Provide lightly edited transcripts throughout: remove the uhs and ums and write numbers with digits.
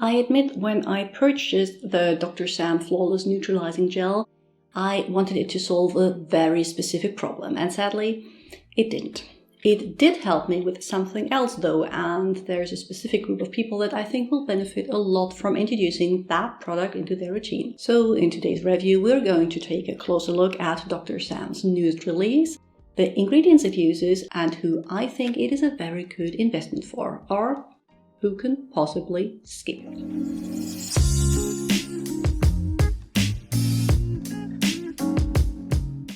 I admit when I purchased the Dr. Sam Flawless Neutralizing Gel, I wanted it to solve a very specific problem, and sadly, it didn't. It did help me with something else though, and there's a specific group of people that I think will benefit a lot from introducing that product into their routine. So in today's review, we're going to take a closer look at Dr. Sam's newest release, the ingredients it uses, and who I think it is a very good investment for, or who can possibly skip it.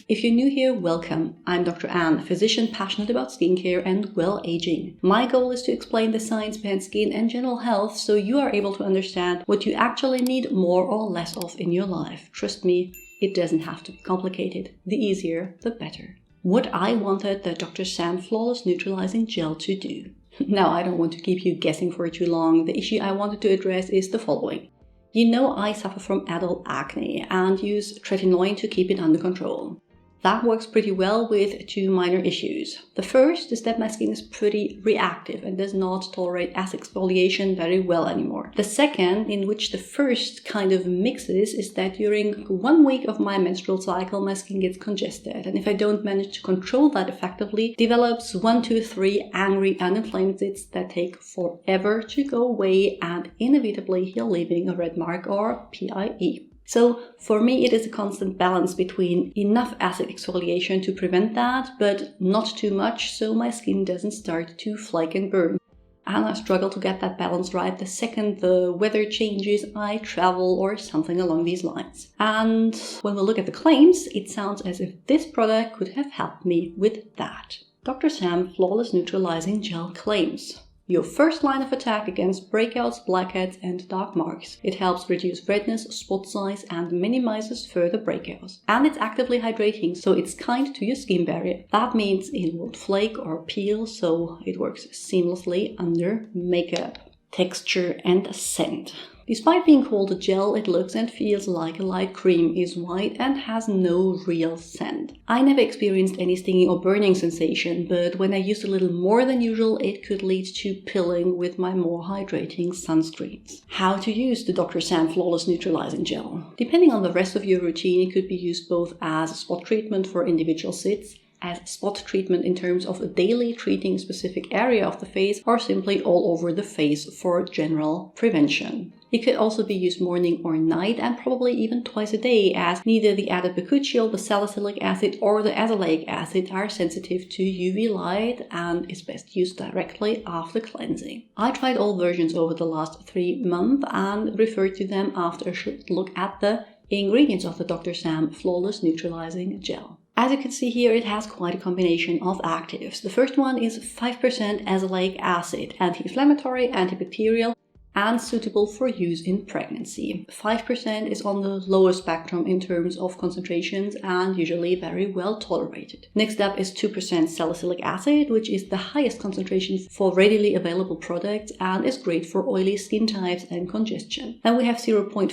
If you're new here, welcome. I'm Dr. Anne, physician passionate about skincare and well-aging. My goal is to explain the science behind skin and general health so you are able to understand what you actually need more or less of in your life. Trust me, it doesn't have to be complicated. The easier, the better. What I wanted the Dr. Sam Flawless Neutralizing Gel to do. Now, I don't want to keep you guessing for too long. The issue I wanted to address is the following. You know I suffer from adult acne and use tretinoin to keep it under control. That works pretty well with two minor issues. The first is that my skin is pretty reactive and does not tolerate acid exfoliation very well anymore. The second, in which the first kind of mixes, is that during 1 week of my menstrual cycle, my skin gets congested, and if I don't manage to control that effectively, develops 1, 2, 3 angry and inflamed zits that take forever to go away and inevitably heal, leaving a red mark or PIE. So for me, it is a constant balance between enough acid exfoliation to prevent that, but not too much so my skin doesn't start to flake and burn. And I struggle to get that balance right the second the weather changes, I travel, or something along these lines. And when we look at the claims, it sounds as if this product could have helped me with that. Dr. Sam Flawless Neutralizing Gel claims: your first line of attack against breakouts, blackheads, and dark marks. It helps reduce redness, spot size, and minimizes further breakouts. And it's actively hydrating, so it's kind to your skin barrier. That means it won't flake or peel, so it works seamlessly under makeup. Texture and scent. Despite being called a gel, it looks and feels like a light cream, is white, and has no real scent. I never experienced any stinging or burning sensation, but when I used a little more than usual, it could lead to pilling with my more hydrating sunscreens. How to use the Dr. Sam Flawless Neutralizing Gel. Depending on the rest of your routine, it could be used both as a spot treatment for individual zits, as spot treatment in terms of daily treating a specific area of the face, or simply all over the face for general prevention. It could also be used morning or night, and probably even twice a day, as neither the added bakuchiol, the salicylic acid, or the azelaic acid are sensitive to UV light and is best used directly after cleansing. I tried all versions over the last 3 months and referred to them after a short look at the ingredients of the Dr. Sam Flawless Neutralizing Gel. As you can see here, it has quite a combination of actives. The first one is 5% azelaic acid, anti-inflammatory, antibacterial, and suitable for use in pregnancy. 5% is on the lower spectrum in terms of concentrations and usually very well tolerated. Next up is 2% salicylic acid, which is the highest concentration for readily available products and is great for oily skin types and congestion. Then we have 0.5%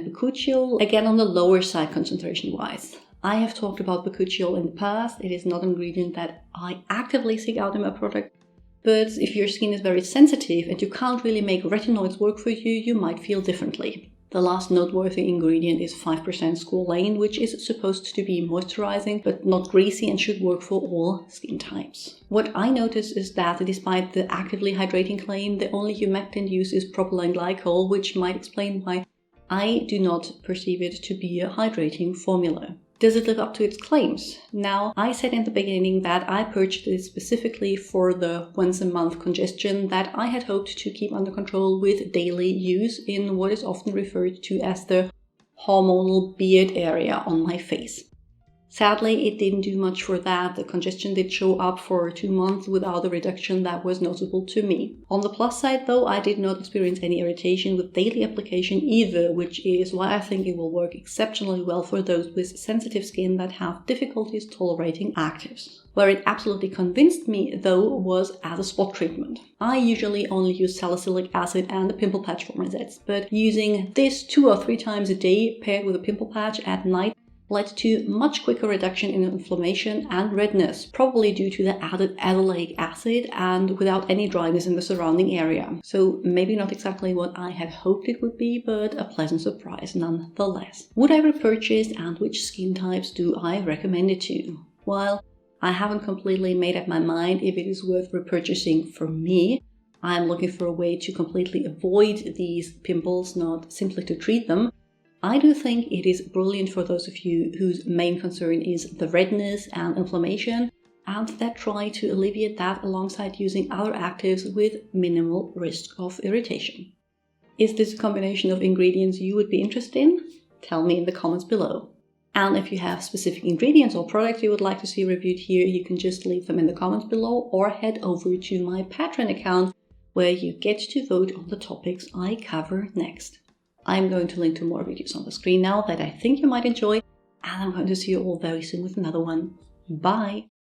bakuchiol, again on the lower side concentration-wise. I have talked about bakuchiol in the past. It is not an ingredient that I actively seek out in my product. But if your skin is very sensitive and you can't really make retinoids work for you, you might feel differently. The last noteworthy ingredient is 5% squalane, which is supposed to be moisturizing but not greasy and should work for all skin types. What I noticed is that despite the actively hydrating claim, the only humectant used is propylene glycol, which might explain why I do not perceive it to be a hydrating formula. Does it live up to its claims? Now, I said in the beginning that I purchased it specifically for the once-a-month congestion that I had hoped to keep under control with daily use in what is often referred to as the hormonal beard area on my face. Sadly, it didn't do much for that. The congestion did show up for 2 months without a reduction that was noticeable to me. On the plus side though, I did not experience any irritation with daily application either, which is why I think it will work exceptionally well for those with sensitive skin that have difficulties tolerating actives. Where it absolutely convinced me though was as a spot treatment. I usually only use salicylic acid and a pimple patch for my zits, but using this 2 or 3 times a day paired with a pimple patch at night led to much quicker reduction in inflammation and redness, probably due to the added azelaic acid and without any dryness in the surrounding area. So maybe not exactly what I had hoped it would be, but a pleasant surprise nonetheless. Would I repurchase, and which skin types do I recommend it to? Well, I haven't completely made up my mind if it is worth repurchasing for me. I'm looking for a way to completely avoid these pimples, not simply to treat them. I do think it is brilliant for those of you whose main concern is the redness and inflammation, and that try to alleviate that alongside using other actives with minimal risk of irritation. Is this a combination of ingredients you would be interested in? Tell me in the comments below. And if you have specific ingredients or products you would like to see reviewed here, you can just leave them in the comments below or head over to my Patreon account where you get to vote on the topics I cover next. I'm going to link to more videos on the screen now that I think you might enjoy, and I'm going to see you all very soon with another one. Bye!